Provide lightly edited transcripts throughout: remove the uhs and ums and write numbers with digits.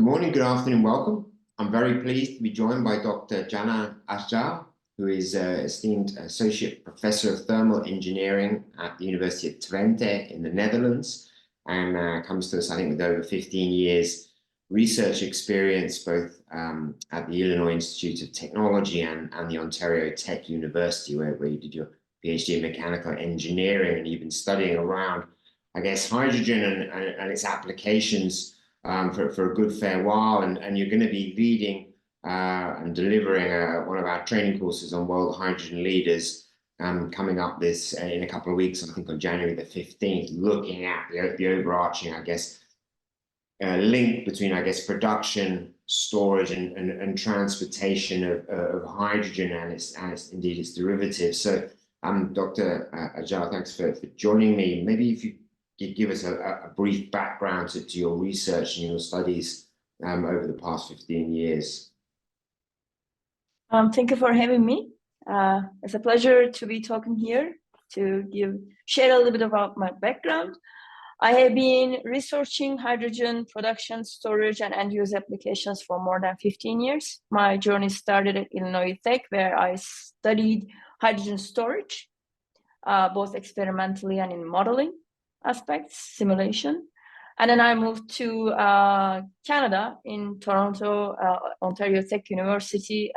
Good morning, good afternoon, welcome. I'm very pleased to be joined by Dr. Canan Acar, who is esteemed Associate Professor of Thermal Engineering at the University of Twente in the Netherlands, and comes to us, I think, with over 15 years research experience, both at the Illinois Institute of Technology and the Ontario Tech University, where you did your PhD in mechanical engineering, and you've been studying around, I guess, hydrogen and its applications for a good fair while, and you're going to be leading and delivering one of our training courses on World Hydrogen Leaders coming up in a couple of weeks, I think on January the 15th, looking at the overarching, I guess, link between, I guess, production, storage, and transportation of hydrogen and indeed its derivatives. So, Dr. Acar, thanks for joining me. Maybe if you give us a brief background to your research and your studies over the past 15 years. Thank you for having me. It's a pleasure to be talking here to share a little bit about my background. I have been researching hydrogen production, storage, and end-use applications for more than 15 years. My journey started at Illinois Tech, where I studied hydrogen storage, both experimentally and in modeling aspects, simulation. And then I moved to Canada in Toronto, Ontario Tech University.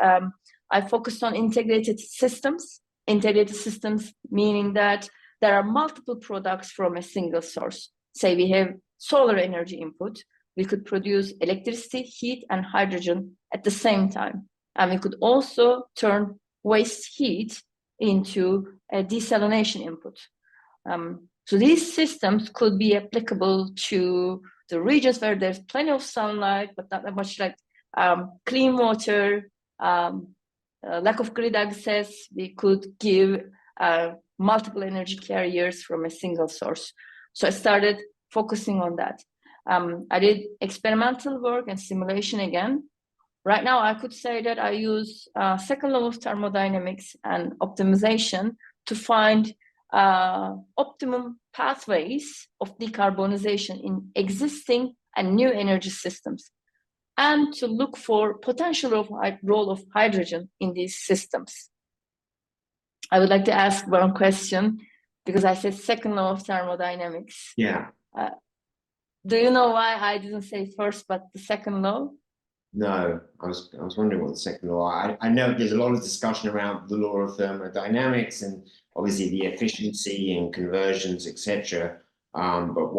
I focused on integrated systems meaning that there are multiple products from a single source. Say we have solar energy input, we could produce electricity, heat, and hydrogen at the same time. And we could also turn waste heat into a desalination input. So these systems could be applicable to the regions where there's plenty of sunlight, but not that much like clean water, lack of grid access. We could give multiple energy carriers from a single source. So I started focusing on that. I did experimental work and simulation again. Right now, I could say that I use second law of thermodynamics and optimization to find optimum pathways of decarbonization in existing and new energy systems, and to look for potential role of hydrogen in these systems. I would like to ask one question, because I said second law of thermodynamics. Yeah. Do you know why I didn't say first, but the second law? No, I was wondering what the second law. I know there's a lot of discussion around the law of thermodynamics and obviously the efficiency and conversions, etc. But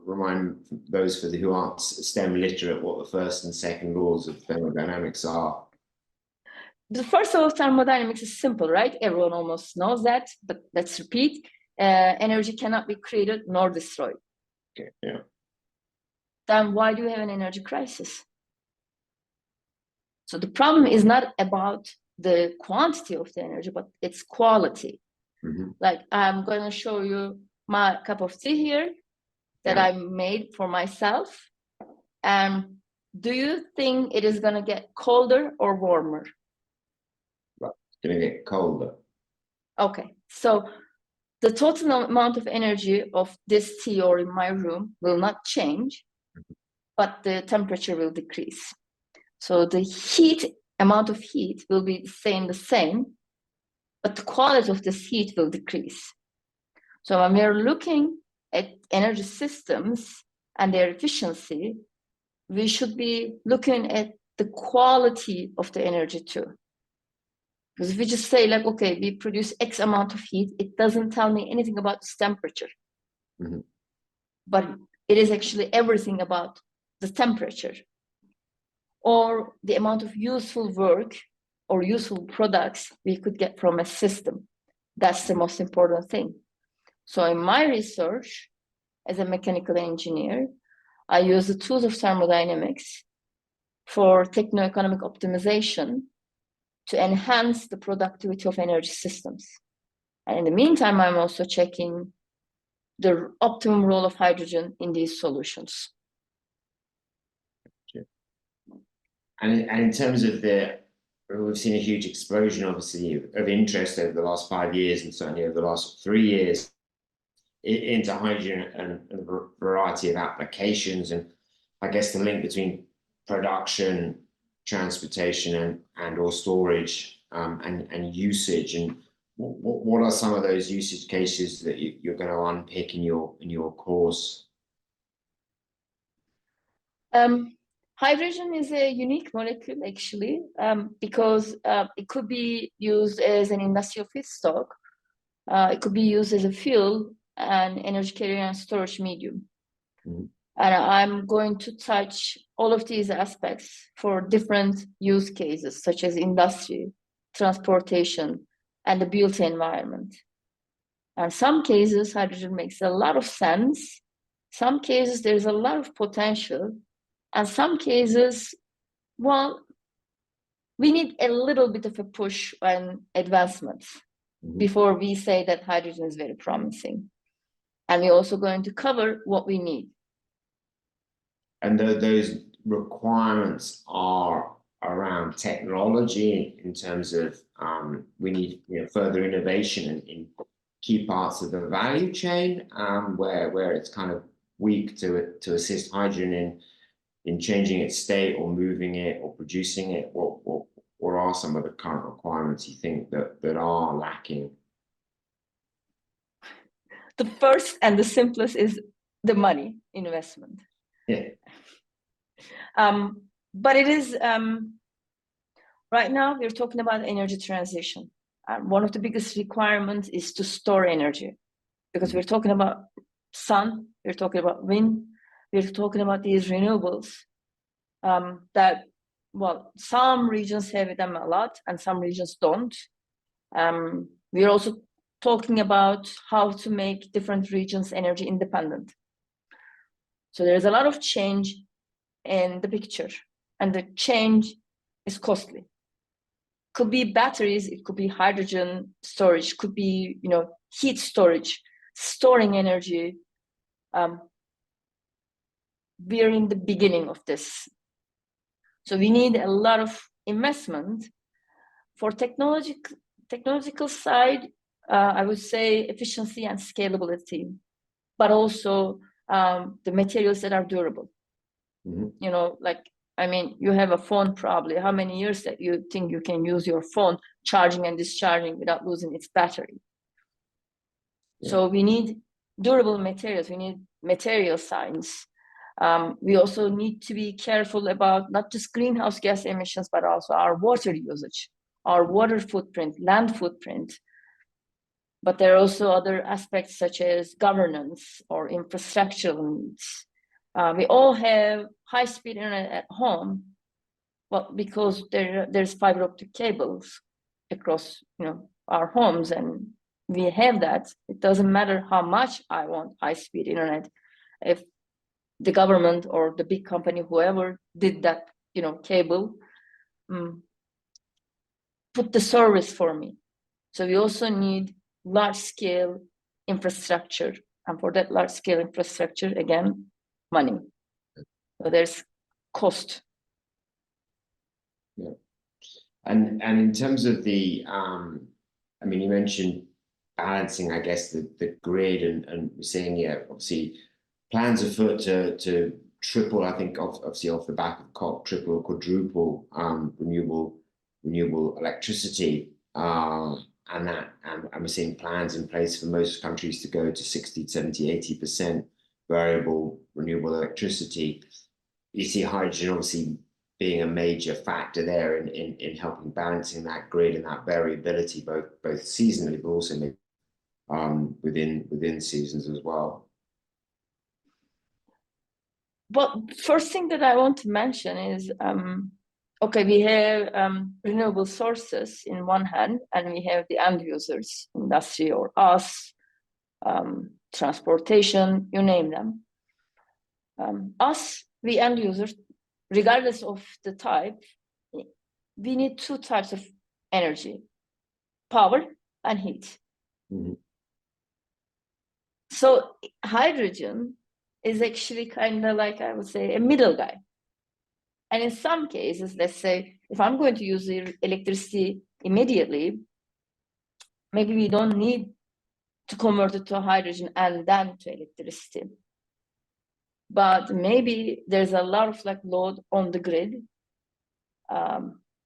remind those who aren't STEM literate what the first and second laws of thermodynamics are. The first law of thermodynamics is simple, right? Everyone almost knows that, but let's repeat. Energy cannot be created nor destroyed. Okay, yeah. Then why do we have an energy crisis? So the problem is not about the quantity of the energy, but its quality. Mm-hmm. Like I'm going to show you my cup of tea here that I made for myself. And do you think it is going to get colder or warmer? Well, it's going to get colder. Okay, so the total amount of energy of this tea or in my room will not change, but the temperature will decrease. So the amount of heat will be the same, but the quality of this heat will decrease. So when we're looking at energy systems and their efficiency, we should be looking at the quality of the energy too. Because if we just say like, okay, we produce X amount of heat, it doesn't tell me anything about its temperature. Mm-hmm. But it is actually everything about the temperature, or the amount of useful work or useful products we could get from a system. That's the most important thing. So in my research, as a mechanical engineer, I use the tools of thermodynamics for techno-economic optimization to enhance the productivity of energy systems. And in the meantime, I'm also checking the optimum role of hydrogen in these solutions. And in terms of we've seen a huge explosion, obviously, of interest over the last 5 years, and certainly over the last 3 years, into hydrogen and a variety of applications. And I guess, the link between production, transportation, and or storage, and usage, and what are some of those usage cases that you're going to unpick in your course? Hydrogen is a unique molecule, actually, because it could be used as an industrial feedstock. It could be used as a fuel and energy carrier and storage medium. Mhm. And I'm going to touch all of these aspects for different use cases, such as industry, transportation, and the built environment. And some cases, hydrogen makes a lot of sense. Some cases, there's a lot of potential. And some cases, well, we need a little bit of a push and advancements before we say that hydrogen is very promising. And we're also going to cover what we need. And those requirements are around technology in terms of we need further innovation in key parts of the value chain, where it's kind of weak to assist hydrogen in changing its state or moving it or producing it. What are some of the current requirements you think that are lacking? The first and the simplest is the money investment. Yeah. But it is, right now we're talking about energy transition. One of the biggest requirements is to store energy, because we're talking about sun, we're talking about wind, we're talking about these renewables that, well, some regions have them a lot and some regions don't. We're also talking about how to make different regions energy independent. So there's a lot of change in the picture, and the change is costly. Could be batteries, it could be hydrogen storage, could be heat storage, storing energy. We're in the beginning of this. So we need a lot of investment. For technological side, I would say efficiency and scalability, but also the materials that are durable. You have a phone probably. How many years that you think you can use your phone charging and discharging without losing its battery? Yeah. So we need durable materials. We need material science. We also need to be careful about not just greenhouse gas emissions, but also our water usage, our water footprint, land footprint. But there are also other aspects such as governance or infrastructural needs. We all have high-speed internet at home, well, because there's fiber optic cables across our homes, and we have that. It doesn't matter how much I want high-speed internet. If the government or the big company, whoever did that, cable, put the service for me. So we also need large-scale infrastructure. And for that large-scale infrastructure, again, money. So there's cost. Yeah. And in terms of the, you mentioned balancing, I guess, the grid and saying, obviously, plans afoot to triple, I think, obviously off the back of COP, triple or quadruple renewable electricity, and we're seeing plans in place for most countries to go to 60, 70, 80% variable renewable electricity. You see hydrogen obviously being a major factor there in helping balancing that grid and that variability, both seasonally, but also maybe within seasons as well. Well, first thing that I want to mention is, okay, we have renewable sources in one hand, and we have the end users, industry or us, transportation, you name them. Us, we end users, regardless of the type, we need two types of energy, power and heat. Mm-hmm. So hydrogen is actually kind of like, I would say, a middle guy. And in some cases, let's say, if I'm going to use the electricity immediately, maybe we don't need to convert it to hydrogen and then to electricity. but maybe there's a lot of like load on the grid,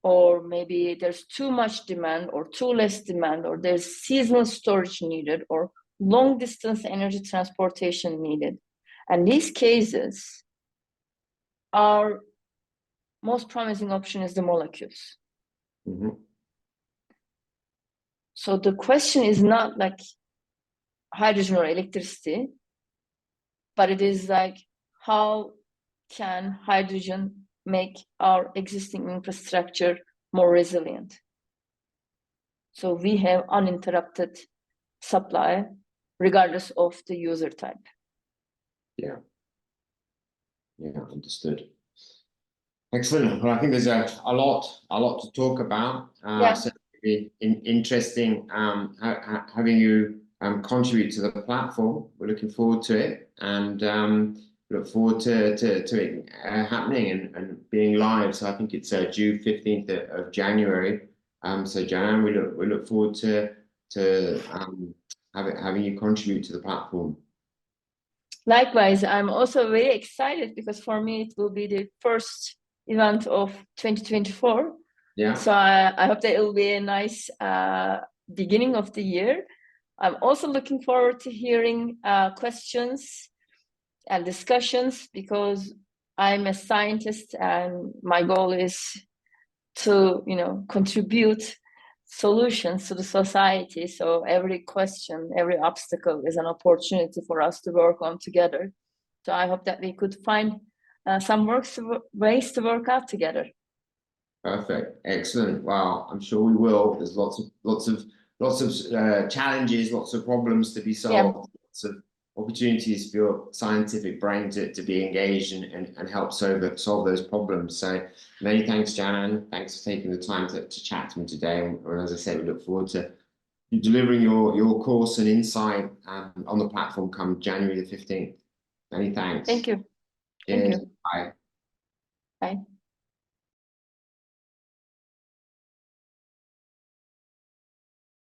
or maybe there's too much demand or too less demand, or there's seasonal storage needed or long distance energy transportation needed. And these cases, our most promising option is the molecules. Mhm. So the question is not like hydrogen or electricity, but it is like, how can hydrogen make our existing infrastructure more resilient? So we have uninterrupted supply regardless of the user type. Yeah. Yeah, understood. Excellent. Well, I think there's a lot to talk about. Yeah. Certainly interesting having you contribute to the platform. We're looking forward to it, and look forward to it happening and being live. So I think it's due 15th of January. So Canan, we look forward to having you contribute to the platform. Likewise, I'm also very excited because for me it will be the first event of 2024. Yeah. So I hope that it will be a nice beginning of the year. I'm also looking forward to hearing questions and discussions, because I'm a scientist and my goal is to, contribute solutions to the society. So every question, every obstacle is an opportunity for us to work on together. So I hope that we could find some ways to work out together. Perfect. Excellent. Wow. I'm sure we will. There's lots of challenges, lots of problems to be solved, lots of opportunities for your scientific brain to be engaged and help solve those problems. So many thanks, Canan. Thanks for taking the time to chat to me today. And as I said, we look forward to delivering your course and insight on the platform come January the 15th. Many thanks. Thank you. Cheers. Thank you. Bye.